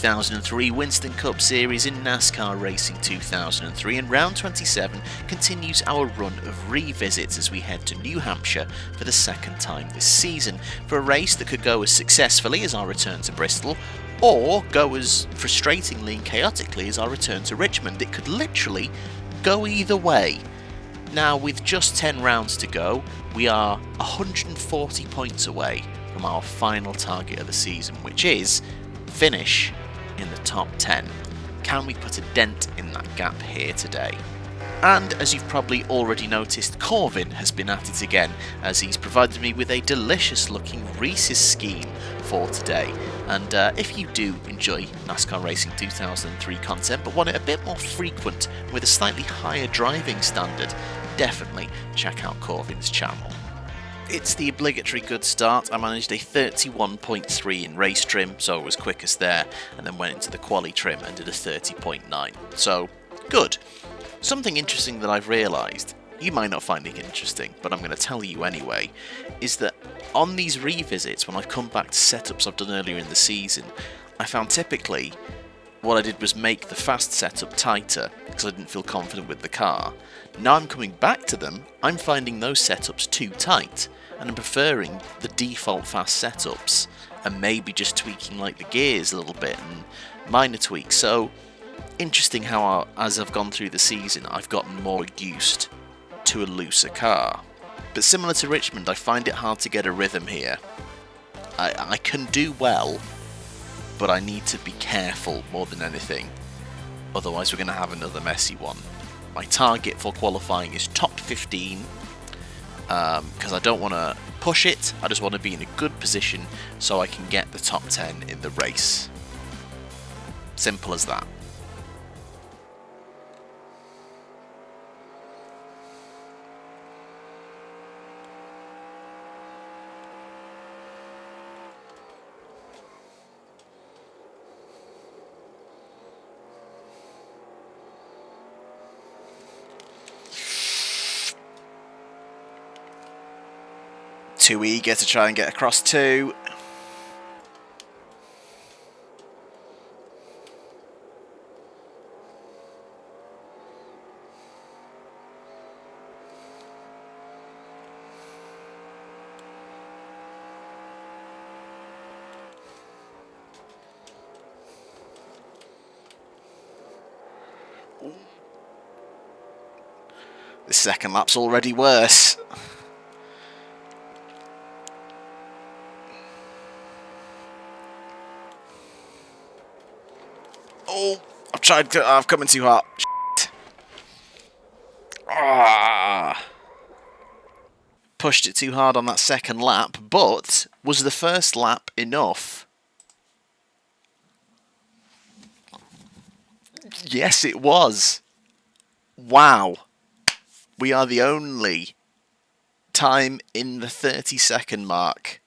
2003 Winston Cup Series in NASCAR Racing 2003, and round 27 continues our run of revisits as we head to New Hampshire for the second time this season, for a race that could go as successfully as our return to Bristol, or go as frustratingly and chaotically as our return to Richmond. It could literally go either way. Now, with just 10 rounds to go, we are 140 points away from our final target of the season, which is finish in the top 10. Can we put a dent in that gap here today? And as you've probably already noticed, Corvin has been at it again, as he's provided me with a delicious looking Reese's scheme for today. And if you do enjoy NASCAR Racing 2003 content but want it a bit more frequent with a slightly higher driving standard, definitely check out Corvin's channel. It's the obligatory good start. I managed a 31.3 in race trim, so I was quickest there, and then went into the quali trim and did a 30.9. So, good. Something interesting that I've realised, you might not find it interesting, but I'm going to tell you anyway, is that on these revisits, when I've come back to setups I've done earlier in the season, I found typically what I did was make the fast setup tighter because I didn't feel confident with the car. Now I'm coming back to them, I'm finding those setups too tight, and I'm preferring the default fast setups and maybe just tweaking like the gears a little bit and minor tweaks. So interesting how as I've gone through the season I've gotten more used to a looser car. But similar to Richmond, I find it hard to get a rhythm here. I can do well, but I need to be careful more than anything, otherwise we're going to have another messy one. My target for qualifying is top 15, because I don't want to push it, I just want to be in a good position so I can get the top 10 in the race. Simple as that. Too eager to try and get across two. The second lap's already worse. Oh, I've come in too hard. Pushed it too hard on that second lap, but was the first lap enough? Yes, it was. Wow. We are the only time in the 30-second mark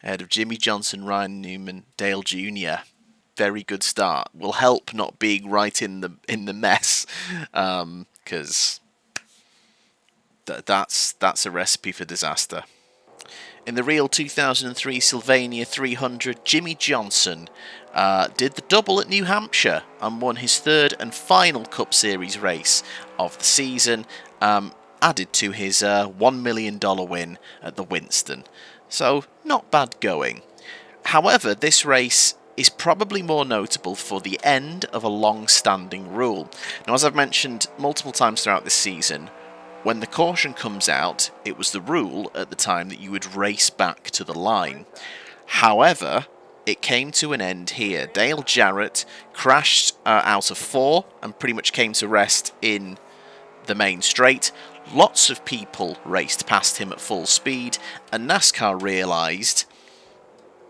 ahead of Jimmy Johnson, Ryan Newman, Dale Jr. Very good start. Will help not being right in the mess, because that's a recipe for disaster. In the real 2003 Sylvania 300, Jimmy Johnson did the double at New Hampshire and won his third and final Cup Series race of the season, added to his $1 million win at the Winston. So, not bad going. However, this race is probably more notable for the end of a long-standing rule. Now, as I've mentioned multiple times throughout this season, when the caution comes out, it was the rule at the time that you would race back to the line. However, it came to an end here. Dale Jarrett crashed out of 4 and pretty much came to rest in the main straight. Lots of people raced past him at full speed, and NASCAR realised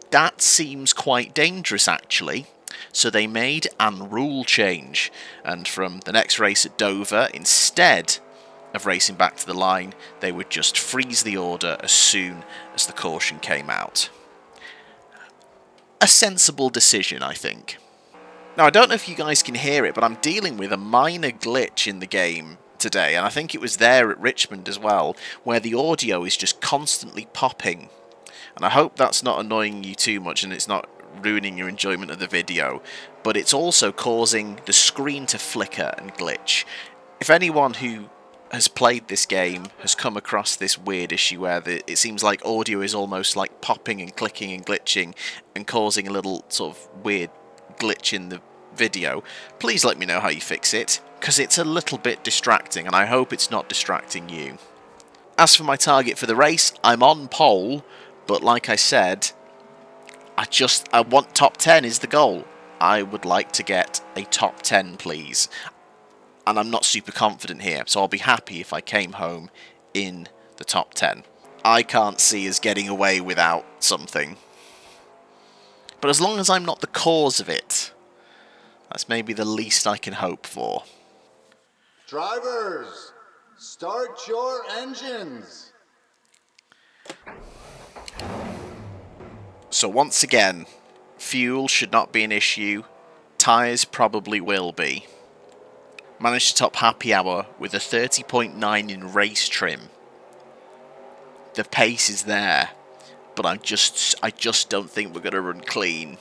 that seems quite dangerous actually, so they made an rule change, and from the next race at Dover, instead of racing back to the line, they would just freeze the order as soon as the caution came out. A sensible decision, I think. Now, I don't know if you guys can hear it, but I'm dealing with a minor glitch in the game today, and I think it was there at Richmond as well, where the audio is just constantly popping. And I hope that's not annoying you too much and it's not ruining your enjoyment of the video, but it's also causing the screen to flicker and glitch. If anyone who has played this game has come across this weird issue where it seems like audio is almost like popping and clicking and glitching and causing a little sort of weird glitch in the video, please let me know how you fix it, because it's a little bit distracting and I hope it's not distracting you. As for my target for the race, I'm on pole, but like I said, I want top 10 is the goal. I would like to get a top 10, please. And I'm not super confident here, so I'll be happy if I came home in the top 10. I can't see us getting away without something. But as long as I'm not the cause of it, that's maybe the least I can hope for. Drivers, start your engines. So once again, fuel should not be an issue. Tyres probably will be. Managed to top happy hour with a 30.9 in race trim. The pace is there, but I just don't think we're going to run clean.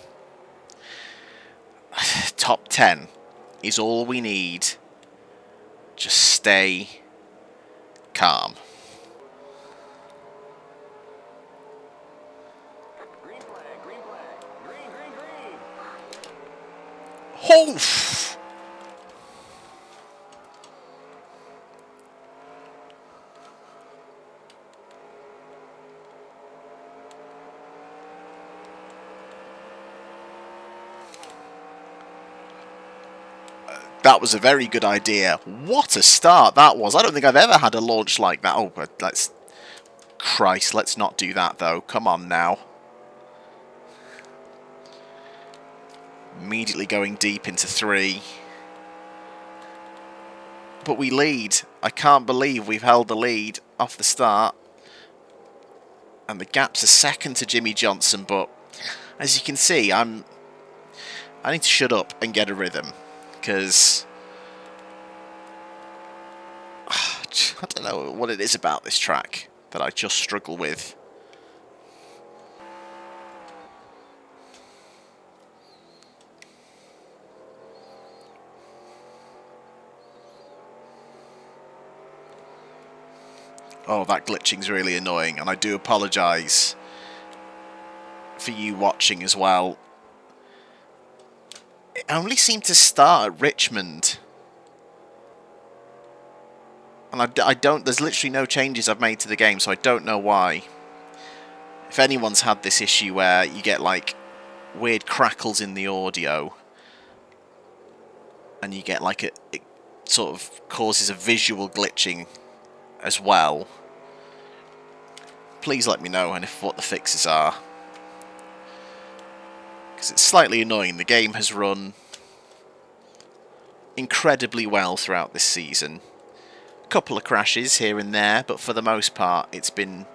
Top 10 is all we need. Just stay calm. Green flag, green flag. Green, green, green. Oh! That was a very good idea. What a start that was. I don't think I've ever had a launch like that. Oh, but Christ, let's not do that though. Come on now. Immediately going deep into 3. But we lead. I can't believe we've held the lead off the start. And the gap's a second to Jimmy Johnson, but as you can see, I need to shut up and get a rhythm. Because I don't know what it is about this track that I just struggle with. Oh, that glitching's really annoying, and I do apologise for you watching as well. It only seemed to start at Richmond. And I don't, there's literally no changes I've made to the game, so I don't know why. If anyone's had this issue where you get like weird crackles in the audio, and you get like it sort of causes a visual glitching as well, please let me know and what the fixes are. Because it's slightly annoying. The game has run incredibly well throughout this season. A couple of crashes here and there, but for the most part it's been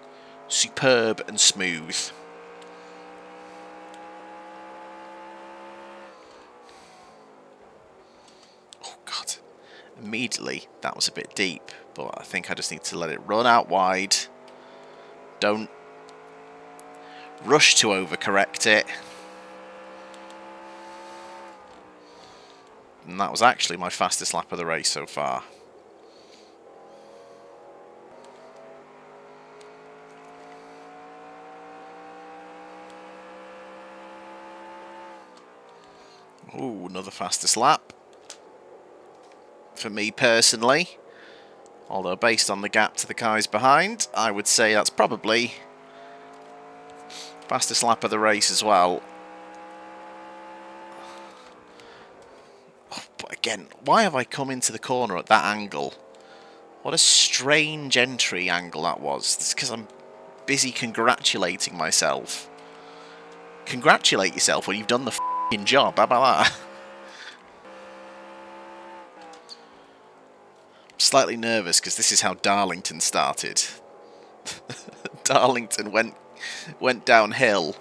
superb and smooth. Oh god, immediately that was a bit deep, but I think I just need to let it run out wide. Don't rush to overcorrect it. And that was actually my fastest lap of the race so far. Ooh, another fastest lap. For me personally. Although based on the gap to the guys behind, I would say that's probably fastest lap of the race as well. But again, why have I come into the corner at that angle? What a strange entry angle that was. It's because I'm busy congratulating myself. Congratulate yourself when you've done the f***ing job. How about that? I'm slightly nervous because this is how Darlington started. Darlington went downhill.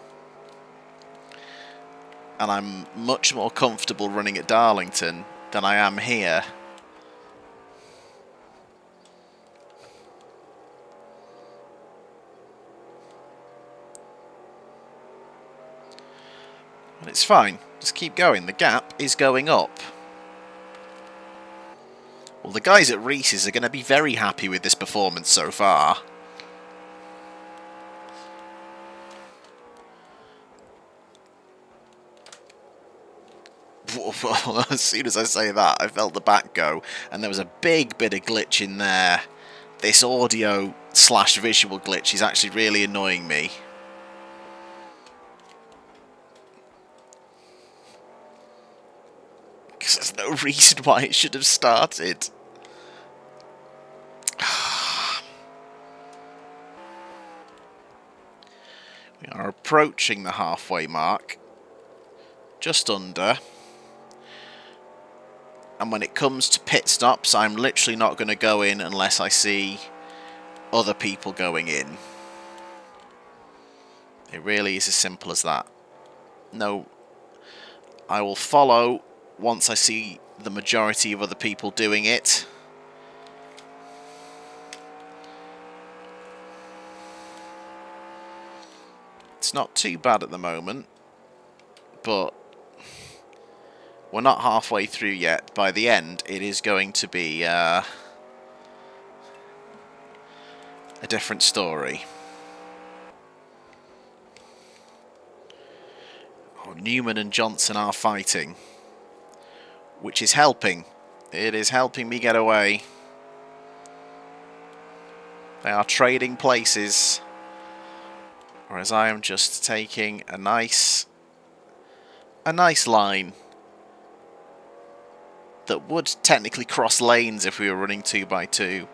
And I'm much more comfortable running at Darlington than I am here. And it's fine. Just keep going. The gap is going up. Well, the guys at Reese's are going to be very happy with this performance so far. As soon as I say that, I felt the back go, and there was a big bit of glitch in there. This audio / visual glitch is actually really annoying me. Because there's no reason why it should have started. We are approaching the halfway mark. Just under. And when it comes to pit stops, I'm literally not going to go in unless I see other people going in. It really is as simple as that. No, I will follow once I see the majority of other people doing it. It's not too bad at the moment, but we're not halfway through yet. By the end, it is going to be a different story. Oh, Newman and Johnson are fighting, which is helping. It is helping me get away. They are trading places, whereas I am just taking a nice line that would technically cross lanes if we were running 2x2.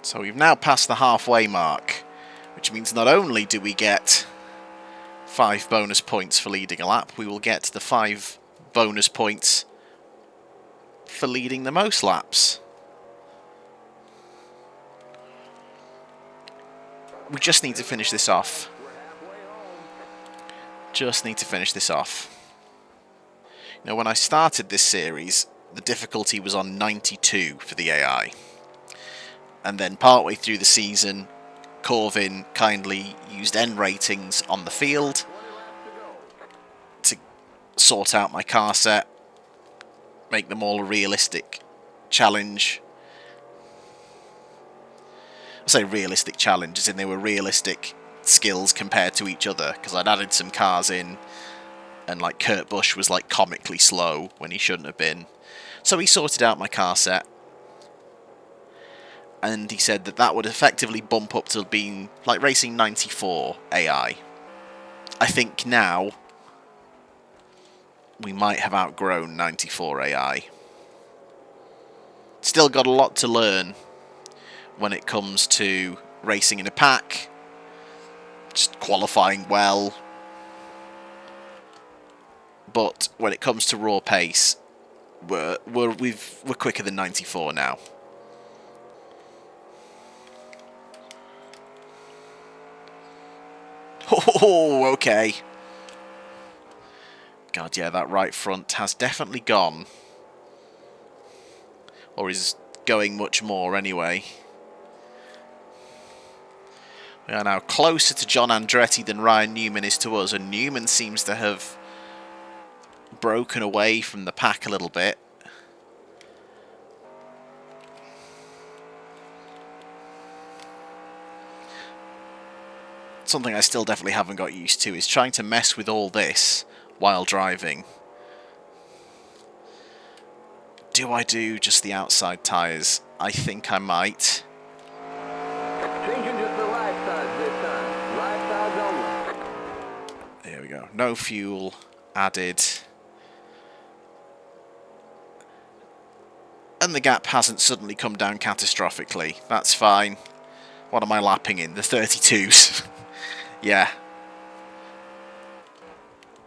So we've now passed the halfway mark, which means not only do we get 5 bonus points for leading a lap, we will get the 5 bonus points for leading the most laps. We just need to finish this off. Just need to finish this off. You know, when I started this series, the difficulty was on 92 for the AI. And then partway through the season, Corvin kindly used N ratings on the field to sort out my car set, make them all a realistic challenge. I say realistic challenge, as in they were realistic skills compared to each other, because I'd added some cars in, and like Kurt Busch was like comically slow when he shouldn't have been. So he sorted out my car set, and he said that that would effectively bump up to being like racing 94 AI. I think now we might have outgrown 94 AI. Still got a lot to learn when it comes to racing in a pack, just qualifying well. But when it comes to raw pace, we're quicker than 94 now. Oh, okay. God, yeah, that right front has definitely gone. Or is going much more anyway. We are now closer to John Andretti than Ryan Newman is to us, and Newman seems to have broken away from the pack a little bit. Something I still definitely haven't got used to is trying to mess with all this while driving. Do I do just the outside tyres? I think I might. Changing to the right side this time. Right side only. There we go. No fuel added. And the gap hasn't suddenly come down catastrophically. That's fine. What am I lapping in? The 32s. Yeah.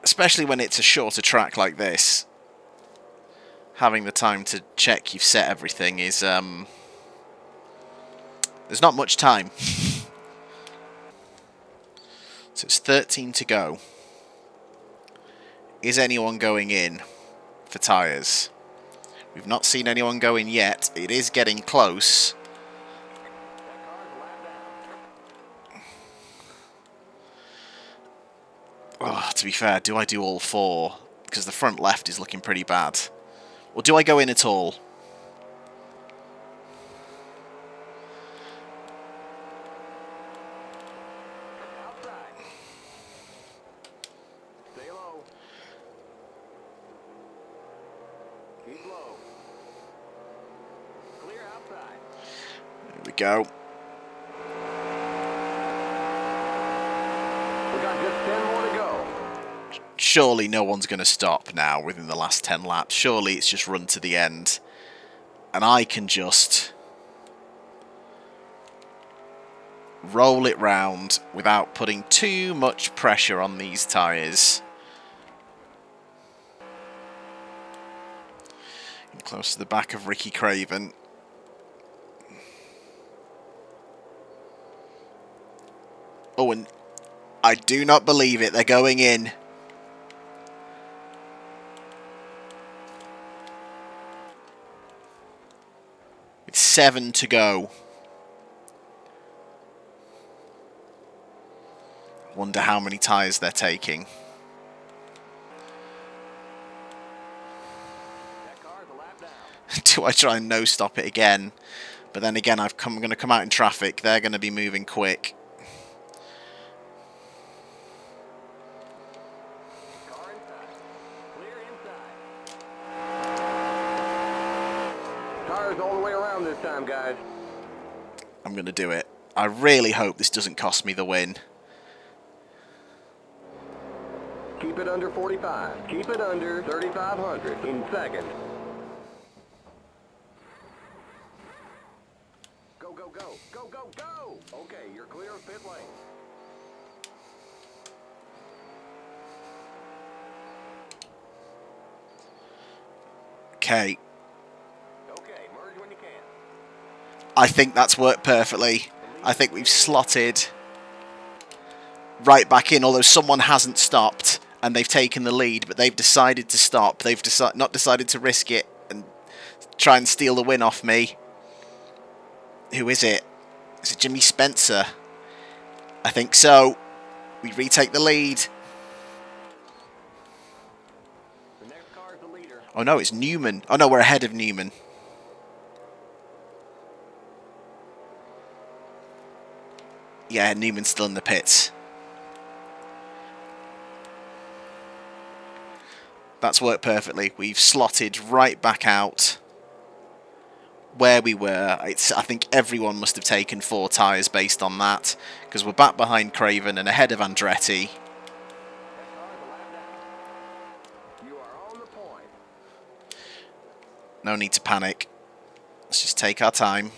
Especially when it's a shorter track like this. Having the time to check you've set everything is... there's not much time. So it's 13 to go. Is anyone going in for tyres? We've not seen anyone go in yet. It is getting close. to be fair, do I do all 4? Because the front left is looking pretty bad. Or do I go in at all? Stay low. Keep low. Clear outside. There we go. We got just 10 more to go. Surely no one's going to stop now within the last 10 laps. Surely it's just run to the end. And I can just roll it round without putting too much pressure on these tyres. Close to the back of Ricky Craven. Oh, and I do not believe it. They're going in. With 7 to go. Wonder how many tyres they're taking. That car's a lap down. Do I try and no stop it again? But then again, I'm going to come out in traffic. They're going to be moving quick. Car inside. Clear inside. Tires all the way around this time, guys. I'm going to do it. I really hope this doesn't cost me the win. Keep it under 45. Keep it under 3,500 in second. Go, go, go. Go, go, go. Okay, you're clear of pit lane. Okay. Okay, merge when you can. I think that's worked perfectly. I think we've slotted right back in, although someone hasn't stopped and they've taken the lead, but they've decided to stop. They've not decided to risk it and try and steal the win off me. Who is it? Is it Jimmy Spencer? I think so. We retake the lead. The next car is the leader. Oh no, it's Newman. Oh no, we're ahead of Newman. Yeah, Newman's still in the pits. That's worked perfectly. We've slotted right back out where we were. I think everyone must have taken 4 tyres based on that, because we're back behind Craven and ahead of Andretti. That car is a lap down. You are on the point. No need to panic. Let's just take our time.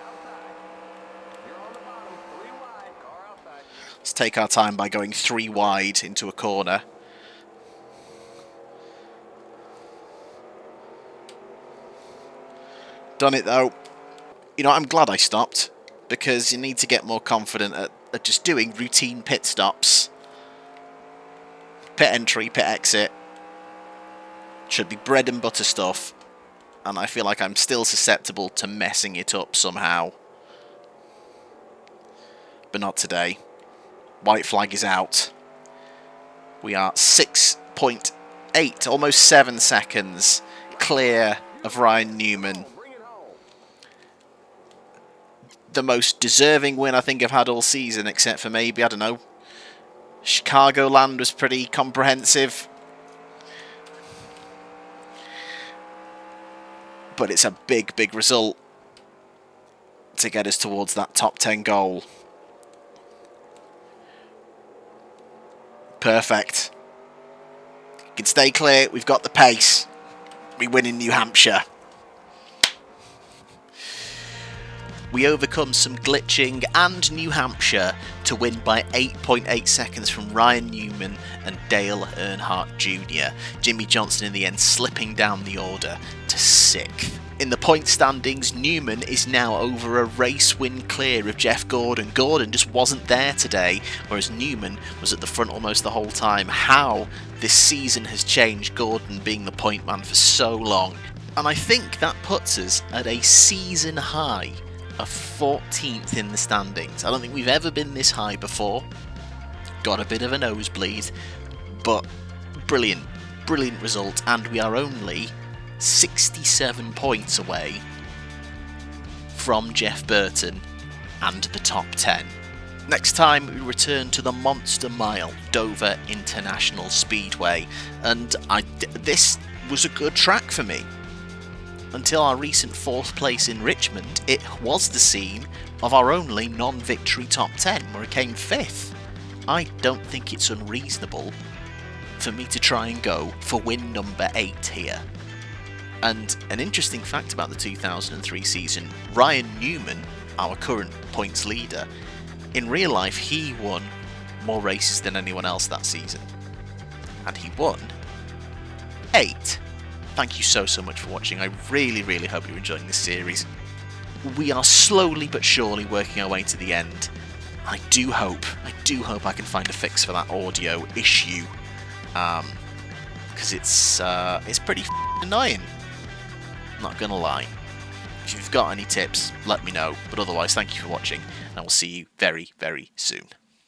Outside. You're on the bottom. 3 wide. Car outside. Let's take our time by going 3 wide into a corner. Done it though. You know, I'm glad I stopped, because you need to get more confident at just doing routine pit stops. Pit entry, pit exit. Should be bread and butter stuff. And I feel like I'm still susceptible to messing it up somehow. But not today. White flag is out. We are 6.8, almost 7 seconds clear of Ryan Newman. Bring it home. The most deserving win I think I've had all season, except for maybe, I don't know, Chicagoland was pretty comprehensive. But it's a big, big result to get us towards that top 10 goal. Perfect. You can stay clear. We've got the pace. We win in New Hampshire. We overcome some glitching and New Hampshire to win by 8.8 seconds from Ryan Newman and Dale Earnhardt Jr. Jimmy Johnson in the end slipping down the order to 6th. In the point standings, Newman is now over a race win clear of Jeff Gordon. Gordon just wasn't there today, whereas Newman was at the front almost the whole time. How this season has changed, Gordon being the point man for so long. And I think that puts us at a season high a 14th in the standings. I don't think we've ever been this high before. Got a bit of a nosebleed, but brilliant result, and we are only 67 points away from Jeff Burton and the top 10. Next time we return to the Monster Mile, Dover International Speedway, and this was a good track for me. Until our recent 4th place in Richmond, it was the scene of our only non-victory top 10, where it came 5th. I don't think it's unreasonable for me to try and go for win number 8 here. And an interesting fact about the 2003 season, Ryan Newman, our current points leader, in real life he won more races than anyone else that season. And he won 8. Thank you so much for watching. I really hope you're enjoying this series. We are slowly but surely working our way to the end. I do hope I can find a fix for that audio issue, because it's pretty annoying. Not gonna lie. If you've got any tips, let me know. But otherwise, thank you for watching, and I will see you very soon.